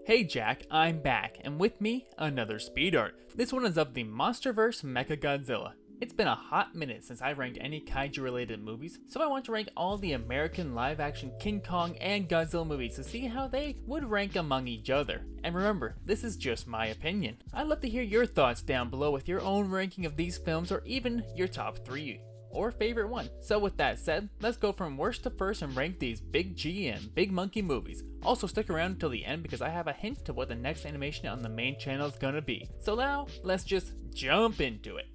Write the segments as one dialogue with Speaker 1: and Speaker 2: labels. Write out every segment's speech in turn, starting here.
Speaker 1: Hey Jack, I'm back, and with me, another speed art. This one is of the Monsterverse MechaGodzilla. It's been a hot minute since I ranked any kaiju related movies, so I want to rank all the American live action King Kong and Godzilla movies to see how they would rank among each other. And remember, this is just my opinion. I'd love to hear your thoughts down below with your own ranking of these films or even your top 3 or favorite one. So with that said, let's go from worst to first and rank these big G and big monkey movies. Also stick around until the end because I have a hint to what the next animation on the main channel is gonna be. So now, let's just jump into it.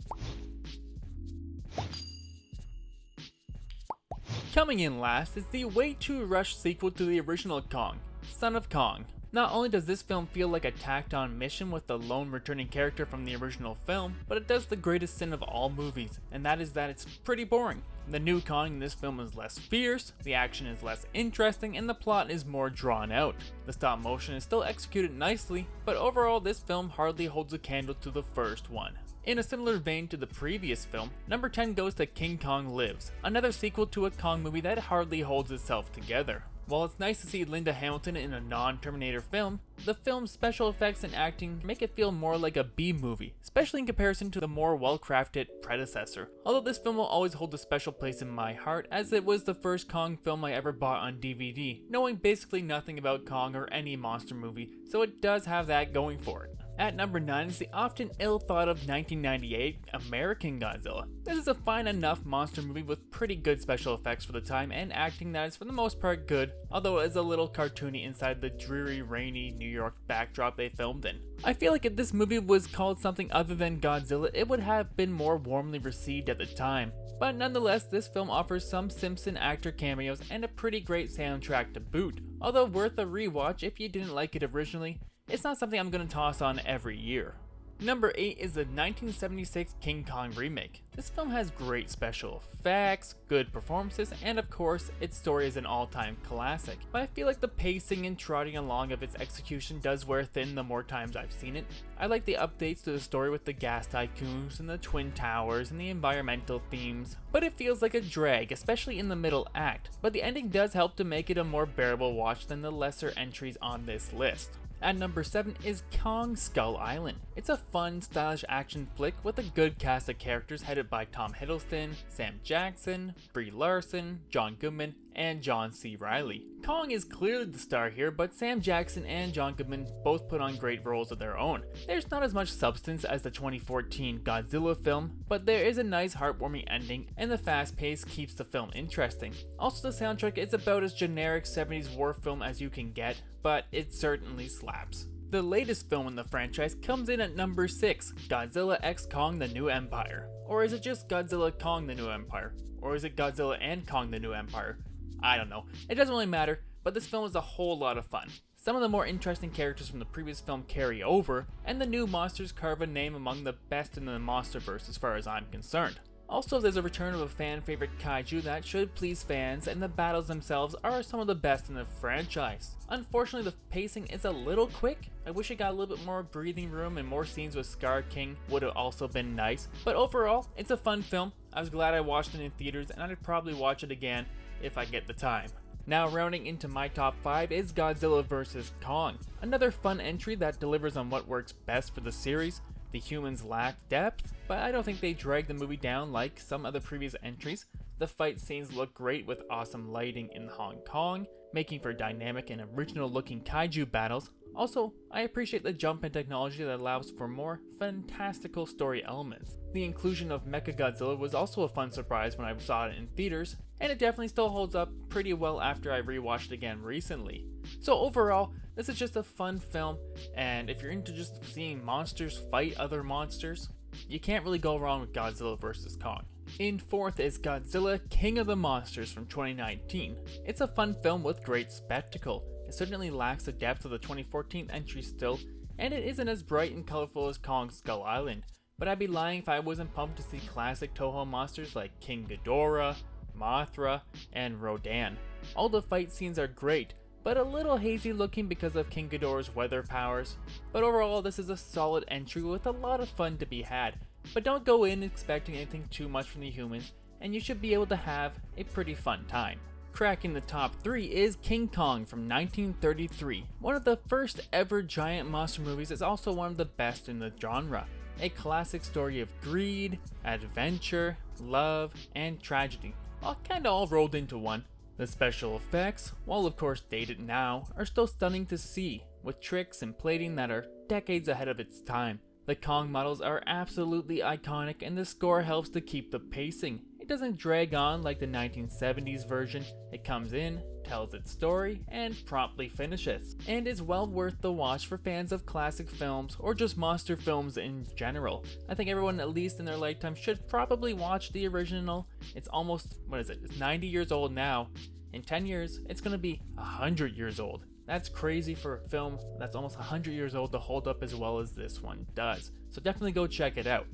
Speaker 1: Coming in last is the way too rushed sequel to the original Kong, Son of Kong. Not only does this film feel like a tacked on mission with the lone returning character from the original film, but it does the greatest sin of all movies, and that is that it's pretty boring. The new Kong in this film is less fierce, the action is less interesting, and the plot is more drawn out. The stop motion is still executed nicely, but overall this film hardly holds a candle to the first one. In a similar vein to the previous film, number 10 goes to King Kong Lives, another sequel to a Kong movie that hardly holds itself together. While it's nice to see Linda Hamilton in a non-Terminator film, the film's special effects and acting make it feel more like a B-movie, especially in comparison to the more well-crafted predecessor. Although this film will always hold a special place in my heart, as it was the first Kong film I ever bought on DVD, knowing basically nothing about Kong or any monster movie, so it does have that going for it. At number 9 is the often ill-thought-of 1998 American Godzilla. This is a fine enough monster movie with pretty good special effects for the time and acting that is for the most part good, although it is a little cartoony inside the dreary, rainy New York backdrop they filmed in. I feel like if this movie was called something other than Godzilla, it would have been more warmly received at the time. But nonetheless, this film offers some Simpson actor cameos and a pretty great soundtrack to boot. Although worth a rewatch if you didn't like it originally, it's not something I'm going to toss on every year. Number 8 is the 1976 King Kong remake. This film has great special effects, good performances, and of course, its story is an all-time classic. But I feel like the pacing and trotting along of its execution does wear thin the more times I've seen it. I like the updates to the story with the gas tycoons and the twin towers and the environmental themes, but it feels like a drag, especially in the middle act. But the ending does help to make it a more bearable watch than the lesser entries on this list. At number 7 is Kong Skull Island. It's a fun, stylish action flick with a good cast of characters headed by Tom Hiddleston, Sam Jackson, Brie Larson, John Goodman, and John C. Reilly. Kong is clearly the star here, but Sam Jackson and John Goodman both put on great roles of their own. There's not as much substance as the 2014 Godzilla film, but there is a nice heartwarming ending, and the fast pace keeps the film interesting. Also, the soundtrack is about as generic 70s war film as you can get, but it certainly slaps. The latest film in the franchise comes in at number 6, Godzilla x Kong: The New Empire. Or is it just Godzilla Kong: The New Empire? Or is it Godzilla and Kong: The New Empire? I don't know. It doesn't really matter, but this film is a whole lot of fun. Some of the more interesting characters from the previous film carry over, and the new monsters carve a name among the best in the Monsterverse as far as I'm concerned. Also, there's a return of a fan favorite kaiju that should please fans, and the battles themselves are some of the best in the franchise. Unfortunately, the pacing is a little quick. I wish it got a little bit more breathing room and more scenes with Scar King would have also been nice. But overall, it's a fun film. I was glad I watched it in theaters, and I'd probably watch it again if I get the time. Now rounding into my top 5 is Godzilla vs. Kong. Another fun entry that delivers on what works best for the series. The humans lack depth, but I don't think they drag the movie down like some other previous entries. The fight scenes look great with awesome lighting in Hong Kong, making for dynamic and original looking kaiju battles. Also, I appreciate the jump in technology that allows for more fantastical story elements. The inclusion of MechaGodzilla was also a fun surprise when I saw it in theaters, and it definitely still holds up pretty well after I rewatched it again recently. So overall, this is just a fun film, and if you're into just seeing monsters fight other monsters, you can't really go wrong with Godzilla vs. Kong. In 4th is Godzilla King of the Monsters from 2019. It's a fun film with great spectacle. It certainly lacks the depth of the 2014 entry still, and it isn't as bright and colorful as Kong Skull Island, but I'd be lying if I wasn't pumped to see classic Toho monsters like King Ghidorah, Mothra, and Rodan. All the fight scenes are great, but a little hazy looking because of King Ghidorah's weather powers. But overall, this is a solid entry with a lot of fun to be had. But don't go in expecting anything too much from the humans, and you should be able to have a pretty fun time. Cracking the top 3 is King Kong from 1933. One of the first ever giant monster movies, is also one of the best in the genre. A classic story of greed, adventure, love, and tragedy, all kinda all rolled into one. The special effects, while of course dated now, are still stunning to see, with tricks and plating that are decades ahead of its time. The Kong models are absolutely iconic, and the score helps to keep the pacing. It doesn't drag on like the 1970s version. It comes in, tells its story, and promptly finishes, and is well worth the watch for fans of classic films or just monster films in general. I think everyone, at least in their lifetime, should probably watch the original. It's almost, it's 90 years old now. In 10 years, it's gonna be 100 years old. That's crazy for a film that's almost 100 years old to hold up as well as this one does. So definitely go check it out.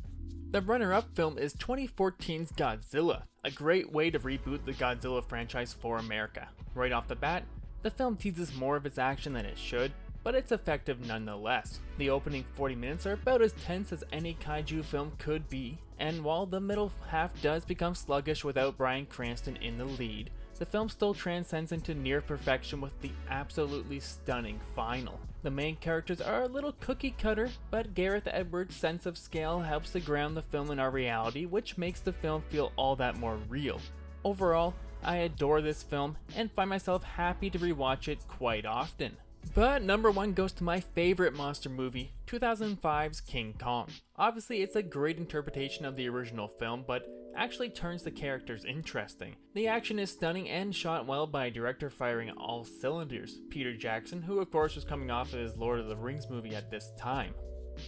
Speaker 1: The runner-up film is 2014's Godzilla, a great way to reboot the Godzilla franchise for America. Right off the bat, the film teases more of its action than it should, but it's effective nonetheless. The opening 40 minutes are about as tense as any kaiju film could be, and while the middle half does become sluggish without Bryan Cranston in the lead, the film still transcends into near perfection with the absolutely stunning final. The main characters are a little cookie cutter, but Gareth Edwards' sense of scale helps to ground the film in our reality, which makes the film feel all that more real. Overall, I adore this film and find myself happy to rewatch it quite often. But number 1 goes to my favorite monster movie, 2005's King Kong. Obviously, it's a great interpretation of the original film, but actually turns the characters interesting. The action is stunning and shot well by a director firing all cylinders, Peter Jackson, who of course was coming off of his Lord of the Rings movie at this time.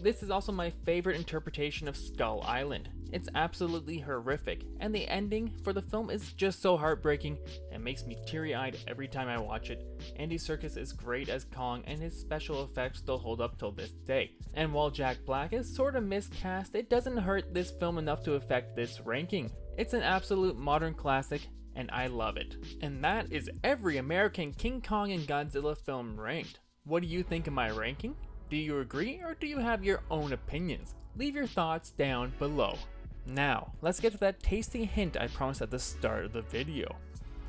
Speaker 1: This is also my favorite interpretation of Skull Island. It's absolutely horrific, and the ending for the film is just so heartbreaking and makes me teary-eyed every time I watch it. Andy Serkis is great as Kong, and his special effects still hold up till this day. And while Jack Black is sort of miscast, it doesn't hurt this film enough to affect this ranking. It's an absolute modern classic, and I love it. And that is every American King Kong and Godzilla film ranked. What do you think of my ranking? Do you agree, or do you have your own opinions? Leave your thoughts down below. Now, let's get to that tasty hint I promised at the start of the video.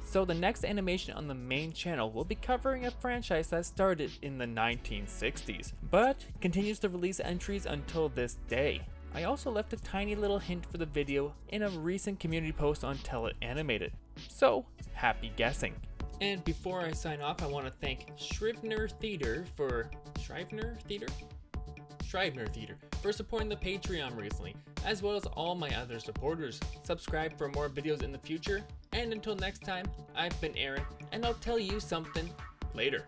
Speaker 1: So the next animation on the main channel will be covering a franchise that started in the 1960s, but continues to release entries until this day. I also left a tiny little hint for the video in a recent community post on Tell It Animated, so happy guessing. And before I sign off, I want to thank Scrivener Theater for supporting the Patreon recently, as well as all my other supporters. Subscribe for more videos in the future, and until next time, I've been Aaron, and I'll tell you something later.